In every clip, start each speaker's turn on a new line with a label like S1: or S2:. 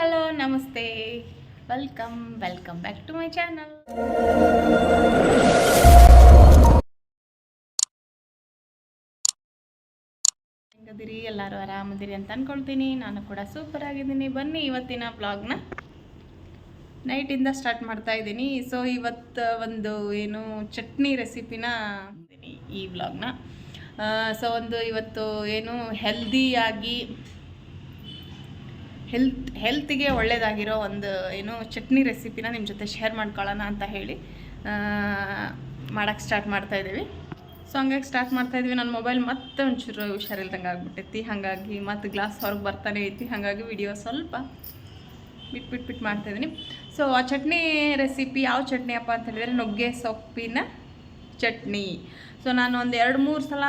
S1: Hello ನಮಸ್ತೆ, welcome back to my channel. ಹೆಂಗದಿರಿ? ಎಲ್ಲರೂ ಆರಾಮದಿರಿ ಅಂತ ಅಂದ್ಕೊಳ್ತೀನಿ. ನಾನು ಕೂಡ ಸೂಪರ್ ಆಗಿದ್ದೀನಿ. ಬನ್ನಿ ಇವತ್ತಿನ ಬ್ಲಾಗ್ನ ನೈಟಿಂದ ಸ್ಟಾರ್ಟ್ ಮಾಡ್ತಾ ಇದ್ದೀನಿ. ಸೊ ಇವತ್ತು ಒಂದು ಏನು ಚಟ್ನಿ ರೆಸಿಪಿನ ಈ ಬ್ಲಾಗ್ನ. ಸೊ ಒಂದು ಇವತ್ತು ಏನು ಹೆಲ್ದಿಯಾಗಿ ಹೆಲ್ತಿಗೆ ಒಳ್ಳೆಯದಾಗಿರೋ ಒಂದು ಏನು ಚಟ್ನಿ ರೆಸಿಪಿನ ನಿಮ್ಮ ಜೊತೆ ಶೇರ್ ಮಾಡ್ಕೊಳ್ಳೋಣ ಅಂತ ಹೇಳಿ ಮಾಡೋಕ್ಕೆ ಸ್ಟಾರ್ಟ್ ಮಾಡ್ತಾಯಿದ್ದೀವಿ. ಸೊ ಹಂಗಾಗಿ ಸ್ಟಾರ್ಟ್ ಮಾಡ್ತಾಯಿದ್ವಿ. ನನ್ನ ಮೊಬೈಲ್ ಮತ್ತೆ ಒಂಚೂರು ಹುಷಾರಿಲ್ದಂಗೆ ಆಗ್ಬಿಟ್ಟೈತಿ. ಹಾಗಾಗಿ ಮತ್ತು ಗ್ಲಾಸ್ ಹೊರಗೆ ಬರ್ತಾನೆ ಐತಿ. ಹಾಗಾಗಿ ವಿಡಿಯೋ ಸ್ವಲ್ಪ ಬಿಟ್ಟು ಮಾಡ್ತಾಯಿದ್ದೀನಿ. ಸೊ ಆ ಚಟ್ನಿ ರೆಸಿಪಿ ಯಾವ ಚಟ್ನಿ ಅಪ್ಪ ಅಂತ ಹೇಳಿದರೆ ನುಗ್ಗೆ ಸೊಪ್ಪಿನ ಚಟ್ನಿ. ಸೊ ನಾನು ಒಂದು 2-3 ಸಲ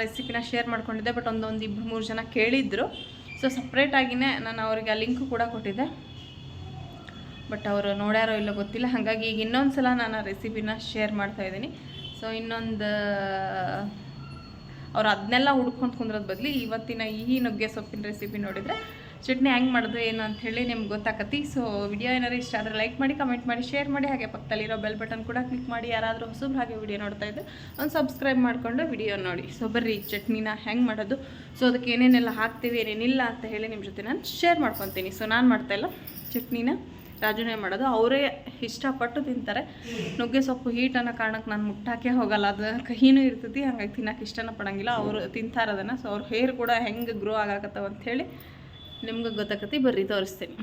S1: ರೆಸಿಪಿನ ಶೇರ್ ಮಾಡ್ಕೊಂಡಿದ್ದೆ. ಬಟ್ ಒಂದು 2-3 ಜನ ಕೇಳಿದ್ರು. ಸೊ ಸಪ್ರೇಟಾಗಿಯೇ ನಾನು ಅವ್ರಿಗೆ ಆ ಲಿಂಕು ಕೂಡ ಕೊಟ್ಟಿದ್ದೆ. ಬಟ್ ಅವರು ನೋಡ್ಯಾರೋ ಇಲ್ಲೋ ಗೊತ್ತಿಲ್ಲ. ಹಾಗಾಗಿ ಈಗ ಇನ್ನೊಂದು ಸಲ ನಾನು ಆ ರೆಸಿಪಿನ ಶೇರ್ ಮಾಡ್ತಾಯಿದ್ದೀನಿ. ಸೊ ಇನ್ನೊಂದು ಅವ್ರು ಅದನ್ನೆಲ್ಲ ಹುಡ್ಕೊಂಡು ಕುಂದ್ರೋದು ಬದಲು ಇವತ್ತಿನ ಈ ನುಗ್ಗೆ ಸೊಪ್ಪಿನ ರೆಸಿಪಿ ನೋಡಿದರೆ ಚಟ್ನಿ ಹೆಂಗೆ ಮಾಡೋದು ಏನು ಅಂಥೇಳಿ ನಿಮ್ಗೆ ಗೊತ್ತಾಕತಿ. ಸೊ ವಿಡಿಯೋ ಏನಾದ್ರು ಇಷ್ಟ ಆದರೆ ಲೈಕ್ ಮಾಡಿ, ಕಮೆಂಟ್ ಮಾಡಿ, ಶೇರ್ ಮಾಡಿ. ಹಾಗೆ ಪಕ್ಕದಲ್ಲಿರೋ ಬೆಲ್ ಬಟನ್ ಕೂಡ ಕ್ಲಿಕ್ ಮಾಡಿ. ಯಾರಾದರೂ ಹೊಸಬ್ರು ಹಾಗೆ ವಿಡಿಯೋ ನೋಡ್ತಾ ಇದ್ದರೆ ಒಂದು ಸಬ್ಸ್ಕ್ರೈಬ್ ಮಾಡಿಕೊಂಡು ವಿಡಿಯೋ ನೋಡಿ. ಸೊ ಬರ್ರಿ ಚಟ್ನಿನ ಹೆಂಗೆ ಮಾಡೋದು, ಸೊ ಅದಕ್ಕೆ ಏನೇನೆಲ್ಲ ಹಾಕ್ತೀವಿ ಏನೇನಿಲ್ಲ ಅಂತ ಹೇಳಿ ನಿಮ್ಮ ಜೊತೆ ನಾನು ಶೇರ್ ಮಾಡ್ಕೊತೀನಿ. ಸೊ ನಾನು ಮಾಡ್ತಾಯಿಲ್ಲ, ಚಟ್ನಿನ ರಾಜುನೇ ಮಾಡೋದು. ಅವರೇ ಇಷ್ಟಪಟ್ಟು ತಿಂತಾರೆ. ನುಗ್ಗೆ ಸೊಪ್ಪು ಹೀಟ್ ಅನ್ನೋ ಕಾರಣಕ್ಕೆ ನಾನು ಮುಟ್ಟಾಕೆ ಹೋಗಲ್ಲ. ಅದು ಕಹಿನೂ ಇರ್ತೈತಿ, ಹಾಗಾಗಿ ತಿನ್ನೋಕೆ ಇಷ್ಟನ ಪಡೋಂಗಿಲ್ಲ. ಅವರು ತಿಂತಾರದನ್ನು. ಸೊ ಅವ್ರ ಹೇರ್ ಕೂಡ ಹೆಂಗೆ ಗ್ರೋ ಆಗಾಕತ್ತವ ಅಂಥೇಳಿ ನಿಮ್ಗೆ ಗೊತ್ತಾಕತಿ. ಬರ್ರಿ ತೋರಿಸ್ತೀನಿ.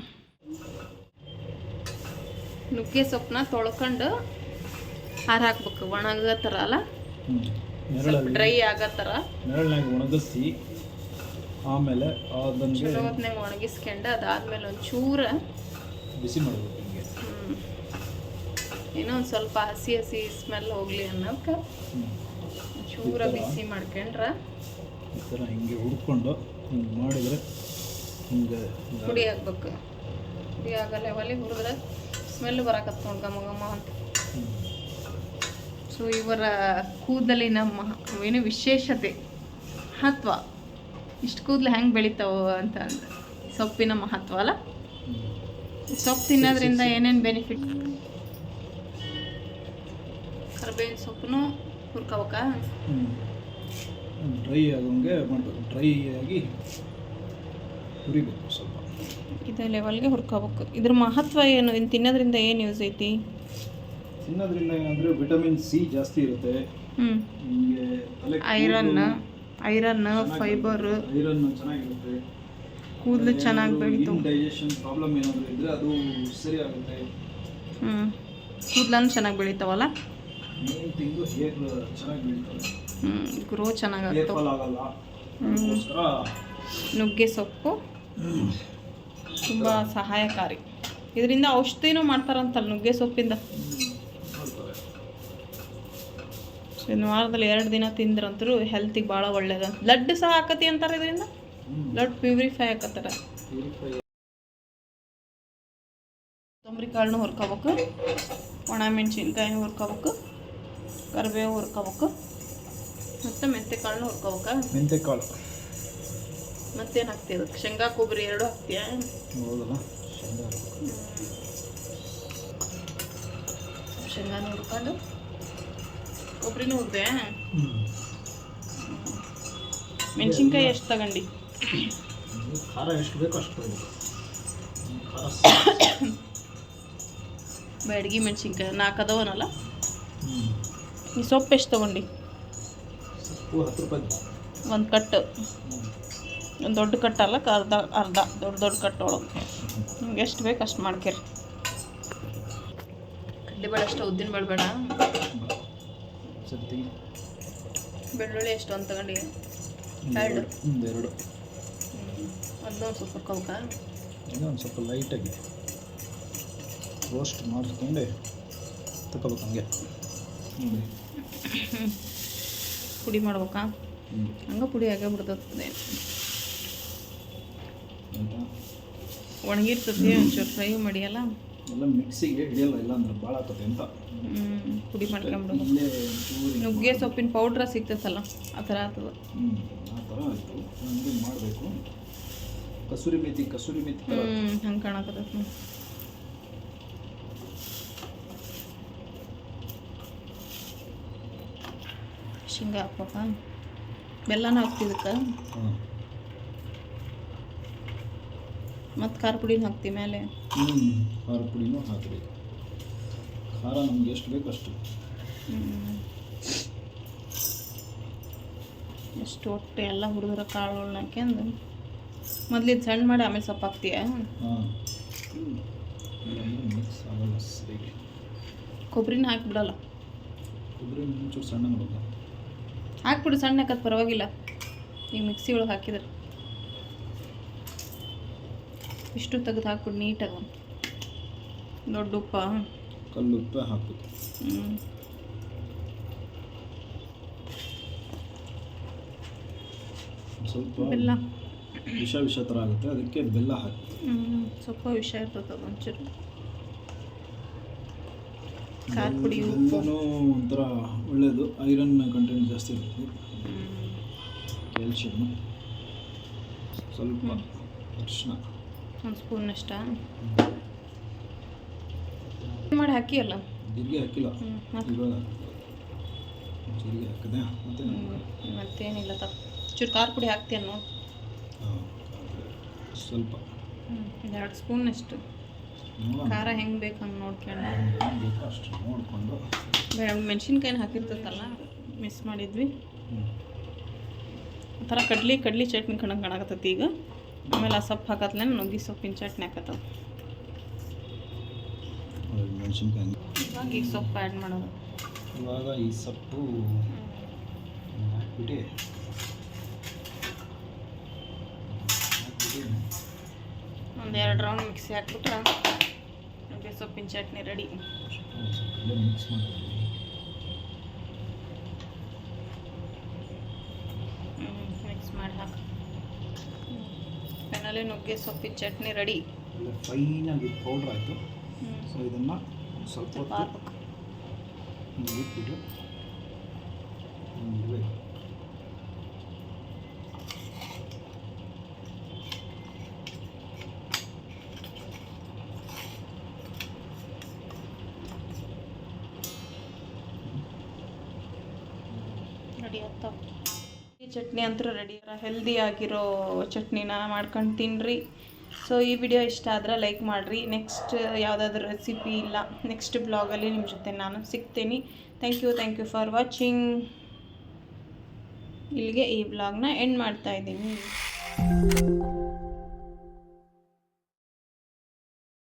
S1: ನುಗ್ಗೆ ಸೊಪ್ಪನ್ನ ತೊಳ್ಕೊಂಡು ಹಾರ ಹಾಕ್ಬೇಕು. ಒಣಗೋ ಥರ ಅಲ್ಲ, ಸ್ವಲ್ಪ ಡ್ರೈ ಆಗೋ ಥರ
S2: ನೆರಳಿನಾಗ ಒಣಗಿಸಿ ಆಮೇಲೆ ಅದನ್ನು
S1: ಚಲೋ ಹೊತ್ನಾಗ ಒಣಗಿಸ್ಕೊಂಡು ಅದಾದಮೇಲೆ ಒಂಚೂರು
S2: ಬಿಸಿ ಮಾಡಬೇಕು.
S1: ಏನೋ ಒಂದು ಸ್ವಲ್ಪ ಹಸಿ ಸ್ಮೆಲ್ ಹೋಗಲಿ ಅನ್ನೋಕ್ಕೆ ಚೂರ ಬಿಸಿ ಮಾಡ್ಕೊಂಡ್ರೆ
S2: ಈ ಥರ ಹಿಂಗೆ ಹುಡ್ಕೊಂಡು ಹಿಂಗೆ ಮಾಡಿದರೆ ಹಿಂಗೆ
S1: ಪುಡಿ ಹಾಕ್ಬೇಕು. ಪುಡಿ ಆಗೋ ಲೆವೆಲಿಗೆ ಹುರಿದ್ರೆ ಸ್ಮೆಲ್ ಬರಕತ್ತ ನೋಡಿ ಗಮ ಅಂತ. ಸೊ ಇವರ ಕೂದಲಿನ ಏನು ವಿಶೇಷತೆ, ಮಹತ್ವ, ಇಷ್ಟು ಕೂದಲು ಹೆಂಗೆ ಬೆಳಿತಾವ ಅಂತ ಅಂದರೆ ಸೊಪ್ಪಿನ ಮಹತ್ವ ಅಲ್ಲ. ಸೊಪ್ಪು ತಿನ್ನೋದ್ರಿಂದ ಏನೇನು ಬೆನಿಫಿಟ್? ಕರಿಬೇವಿನ ಸೊಪ್ಪನ್ನು ಹುರ್ಕೋಬೇಕಾ?
S2: ಡ್ರೈ ಆಗೋಂಗೆ ಮಾಡಬೇಕು. ಡ್ರೈ ಆಗಿ ಹುರಿಬೇಕು ಸ್ವಲ್ಪ.
S1: ಇದೇ ಲೆವೆಲ್ಗೆ ಹುರ್ಕೋಬೇಕು. ಇದ್ರ ಮಹತ್ವ ಏನು? ಇನ್ನು ತಿನ್ನೋದ್ರಿಂದ ಏನು ಯೂಸ್ ಐತಿ?
S2: ತಿನ್ನೋದ್ರಿಂದ ಏನಂದರೆ ವಿಟಮಿನ್ ಸಿ ಜಾಸ್ತಿ ಇರುತ್ತೆ. ನಿಮಗೆ
S1: ಐರನ್ ಫೈಬರ್
S2: ಚೆನ್ನಾಗಿರುತ್ತೆ.
S1: ಕೂದಲು ಚೆನ್ನಾಗಿ ಬೆಳೀತು.
S2: ಡೈಜೆಷನ್ ಪ್ರಾಬ್ಲಮ್ ಏನಾದರೂ ಇದ್ದರೆ ಅದು ಸರಿ ಆಗುತ್ತೆ.
S1: ಕೂದಲನ್ನು ಚೆನ್ನಾಗಿ ಬೆಳೀತಾವಲ್ಲ.
S2: ಮೇನ್ ತಿಂಗು ಹೇರ್ ಚೆನ್ನಾಗಿ ಬೆಳೀತವೆ.
S1: ಗ್ರೋ ಚೆನ್ನಾಗಾಗುತ್ತೆ.
S2: ಆಗಲ್ಲ.
S1: ನುಗ್ಗೆ ಸೊಪ್ಪು ತುಂಬ ಸಹಾಯಕಾರಿ. ಇದರಿಂದ ಔಷಧಿನೂ ಮಾಡ್ತಾರಂತಲ್ಲ ನುಗ್ಗೆ ಸೊಪ್ಪಿಂದ. ಇನ್ನು ವಾರದಲ್ಲಿ 2 ದಿನ ತಿಂದ್ರಂತರೂ ಹೆಲ್ತಿಗೆ ಭಾಳ ಒಳ್ಳೇದು. ಬ್ಲಡ್ ಸಹ ಹಾಕತಿ ಅಂತಾರೆ ಇದರಿಂದ. ಬ್ಲಡ್ ಪ್ಯೂರಿಫೈ ಹಾಕತ್ತಾರ. ಕೊತ್ತಂಬರಿ ಕಾಳನ್ನು ಹುರ್ಕೋಬೇಕು, ಒಣ ಮೆಣಸಿನ್ಕಾಯಿ ಹುರ್ಕೋಬೇಕು, ಕರಿಬೇವು ಹುರ್ಕೋಬೇಕು, ಮತ್ತು ಮೆಂತ್ಯ ಕಾಳನ್ನು ಹುರ್ಕೋಬೇಕಾ?
S2: ಮೆಂತ್ಯ ಕಾಳು
S1: ಮತ್ತೇನು ಹಾಕ್ತೀಯ ಅದಕ್ಕೆ? ಶೇಂಗಾ ಕೊಬ್ಬರಿ 2 ಹಾಕ್ತೀಯ?
S2: ಹೌದಲ್ಲ,
S1: ಶೇಂಗಾನು ಹುರ್ಕೊಂಡು ಕೊಬ್ಬರಿನೂ ಹುರಿದೆ. ಮೆಣಸಿನ್ಕಾಯಿ ಎಷ್ಟು ತಗೊಂಡು?
S2: ಖಾರ ಎಷ್ಟು ಬೇಕೋ ಅಷ್ಟು ತಗೋಬೇಕು.
S1: ಬ್ಯಾಡಗಿ ಮೆಣಸಿನ್ಕಾಯಿ 4 ಅದಾವನಲ್ಲ. ಈ ಸೊಪ್ಪು ಎಷ್ಟು ತೊಗೊಂಡು?
S2: ಸೊಪ್ಪು 10 ರೂಪಾಯಿ.
S1: ಒಂದು ಕಟ್ಟು, ಒಂದು ದೊಡ್ಡ ಕಟ್ಟಲ್ಲ, ಅರ್ಧ ದೊಡ್ಡ ಕಟ್ಟು ಒಳಗೆ ನಿಮ್ಗೆ ಎಷ್ಟು ಬೇಕು ಅಷ್ಟು ಮಾಡ್ಕೇರಿ. ಕಡ್ಲೆಬೇಳೆ ಅಷ್ಟು, ಉದ್ದಿನ ಬೇಳೆ ಬೇಡ. ಬೆಳ್ಳುಳ್ಳಿ ಎಷ್ಟು ಒಂದು ತಗೊಂಡು? 2. ಅದನ್ನೊಂದು ಸ್ವಲ್ಪ ಹುರ್ಕೋಬೇಕಾ?
S2: ಒಂದು ಸ್ವಲ್ಪ ಲೈಟಾಗಿ ರೋಸ್ಟ್ ಮಾಡಿಕೊಂಡು ತಗೋಬೇಕು. ಹಂಗೆ
S1: ಪುಡಿ ಮಾಡ್ಬೇಕಾ? ಹಂಗೆ ಪುಡಿ ಆಗೇ ಬಿಡ್ತದೆ. ಒಣಗಿರ್ತದೆ, ಒಂಚೂರು ಫ್ರೈ ಮಾಡಿಯಲ್ಲ,
S2: ಎಲ್ಲ ಮಿಕ್ಸಿಗೆ ಹಿಡಿಯಲ್ಲ. ಇಲ್ಲ ಅಂದ್ರೆ ಭಾಳ ಆಗ್ತದೆ ಅಂತ
S1: ಪುಡಿ ಮಾಡ್ಕೊಂಬಿಡೋದು. ನುಗ್ಗೆ ಸೊಪ್ಪಿನ ಪೌಡ್ರ ಸಿಗ್ತೈತಲ್ಲ, ಆ ಥರ ಆಗ್ತದೆ.
S2: ಆ ಥರ ಆಯಿತು. ಹಂಗೆ ಮಾಡಬೇಕು. ಕಸೂರಿ ಮೇಥಿ ಥರ.
S1: ಹಂಗೆ ಕಾಣಕತ್ತೈತಿ. ಶೇಂಗಾ ಹಾಕ್ಬೇಕಾ? ಬೆಲ್ಲನ ಹಾಕ್ತಿದ್ದಕ್ಕೆ ಮತ್ತು ಖಾರ ಪುಡಿನ ಹಾಕ್ತಿ ಮೇಲೆ.
S2: ಖಾರ ಪುಡಿನೂ ಹಾಕಬೇಕು. ಖಾರ ನಮ್ಗೆ ಎಷ್ಟು ಬೇಕು ಅಷ್ಟು.
S1: ಎಷ್ಟು ಒಟ್ಟು ಎಲ್ಲ ಹುಡುಗರ ಕಾಳುಗಳನ್ನ ಹಾಕ್ಯಂದು ಮೊದಲಿದ್ದು ಸಣ್ಣ ಮಾಡಿ ಆಮೇಲೆ ಸೊಪ್ಪು ಹಾಕ್ತೀಯ?
S2: ಮಿಕ್ಸ್ ಆಗಲ್ಲ ಸರಿ.
S1: ಕೊಬ್ಬರಿನ ಹಾಕ್ಬಿಡಲ್ಲ?
S2: ಕೊಬ್ಬರಿ ಒಂಚೂರು ಸಣ್ಣ ಮಾಡೋದು.
S1: ಹಾಕ್ಬಿಡು, ಸಣ್ಣ ಹಾಕೋದು ಪರವಾಗಿಲ್ಲ. ಈಗ ಮಿಕ್ಸಿ ಒಳಗೆ ಹಾಕಿದ್ರೆ ಇಷ್ಟು ತೆಗೆದು ಹಾಕ್ಬಿಡು ನೀಟಾಗಿ. ದೊಡ್ಡ ಉಪ್ಪ,
S2: ಕಲ್ಲು ಉಪ್ಪು ಹಾಕ್ಬೇಕು. ಸ್ವಲ್ಪ
S1: ಬೆಲ್ಲ
S2: ವಿಷ ಥರ ಆಗುತ್ತೆ, ಅದಕ್ಕೆ ಬೆಲ್ಲ ಹಾಕಿ.
S1: ಸ್ವಲ್ಪ ವಿಷ ಇರ್ತದೆ ಅದು ಒಂಚೂರು. ಖಾರ ಪುಡಿ, ಉಪ್ಪು
S2: ಬೆಲ್ಲನೂ ಒಂಥರ ಒಳ್ಳೆಯದು, ಐರನ್ ಕಂಟೆಂಟ್ ಜಾಸ್ತಿ ಇರುತ್ತೆ, ಕ್ಯಾಲ್ಶಿಯಮ್. ಸ್ವಲ್ಪ ಅರಿಶಿನ
S1: 1 ಸ್ಪೂನಷ್ಟ ಮಾಡಿ ಹಾಕಿ ಅಲ್ಲ.
S2: ಜೀರಿಗೆ ಹಾಕಿಲ್ಲ ಇವಾಗ. ಜೀರಿಗೆ ಹಾಕಿದೆ
S1: ಮತ್ತೇನಿಲ್ಲ. ಚೂರು ಖಾರ ಪುಡಿ ಹಾಕ್ತೀಯ ನೋಡಿ.
S2: ಸ್ವಲ್ಪ
S1: 2 ಸ್ಪೂನಷ್ಟು. ಖಾರ ಹೆಂಗೆ ಬೇಕು ಹಂಗೆ ನೋಡ್ಕೊಂಡು
S2: ಅಷ್ಟು ನೋಡಿಕೊಂಡು.
S1: ಮೆಣಸಿನ್ಕಾಯಿನ ಹಾಕಿರ್ತೈತಲ್ಲ, ಮಿಸ್ ಮಾಡಿದ್ವಿ. ಆ ಥರ ಕಡ್ಲಿ ಚಟ್ನಿ ಕಾಣಕತ್ತೈತಿ ಈಗ. ಆಮೇಲೆ ಆ ಸೊಪ್ಪು ಹಾಕತ್ಲೇನ ನುಗ್ಗಿ ಸೊಪ್ಪಿನ ಚಟ್ನಿ ಹಾಕತ್ತವ.
S2: ಮೆಣಸಿನ್ಕಾಯಿ
S1: ಇವಾಗ ಈಗ ಸೊಪ್ಪು ಆ್ಯಡ್ ಮಾಡೋದು.
S2: ಇವಾಗ ಈ ಸೊಪ್ಪು ಹಾಕ್ಬಿಟ್ಟು
S1: ಒಂದು 2 ರೌಂಡ್ ಮಿಕ್ಸಿ ಹಾಕ್ಬಿಟ್ರೆ ನುಗ್ಗೆ ಸೊಪ್ಪಿನ ಚಟ್ನಿ ರೆಡಿ.
S2: ಮಿಕ್ಸ್ ಮಾಡಿ
S1: ಮಿಕ್ಸ್ ಮಾಡಿ ಹಾಕಿ ಫೈನಲಿ ನುಗ್ಗೆ ಸೊಪ್ಪಿನ ಚಟ್ನಿ ರೆಡಿ.
S2: ಫೈನಾಗಿ ಪೌಡ್ರ್ ಆಯಿತು. ಸೊ ಇದನ್ನು ಸ್ವಲ್ಪ
S1: ಹಾಕ್ಬೇಕು.
S2: ಬಿಟ್ಬಿಟ್ಟು
S1: ರೆಡಿ ಆಗ್ತಾವ. ಈ ಚಟ್ನಿ ಅಂತೂ ರೆಡಿ. ಹೆಲ್ದಿ ಆಗಿರೋ ಚಟ್ನಿನ ಮಾಡ್ಕೊಂಡು ತಿನ್ನಿರಿ. ಸೊ ಈ ವಿಡಿಯೋ ಇಷ್ಟ ಆದರೆ ಲೈಕ್ ಮಾಡಿರಿ. ನೆಕ್ಸ್ಟ್ ಯಾವುದಾದ್ರೂ ರೆಸಿಪಿ ಇಲ್ಲ ನೆಕ್ಸ್ಟ್ ಬ್ಲಾಗಲ್ಲಿ ನಿಮ್ಮ ಜೊತೆ ನಾನು ಸಿಗ್ತೀನಿ. Thank you for watching. ಇಲ್ಲಿಗೆ ಈ ಬ್ಲಾಗ್ನ ಎಂಡ್ ಮಾಡ್ತಾಯಿದ್ದೀನಿ.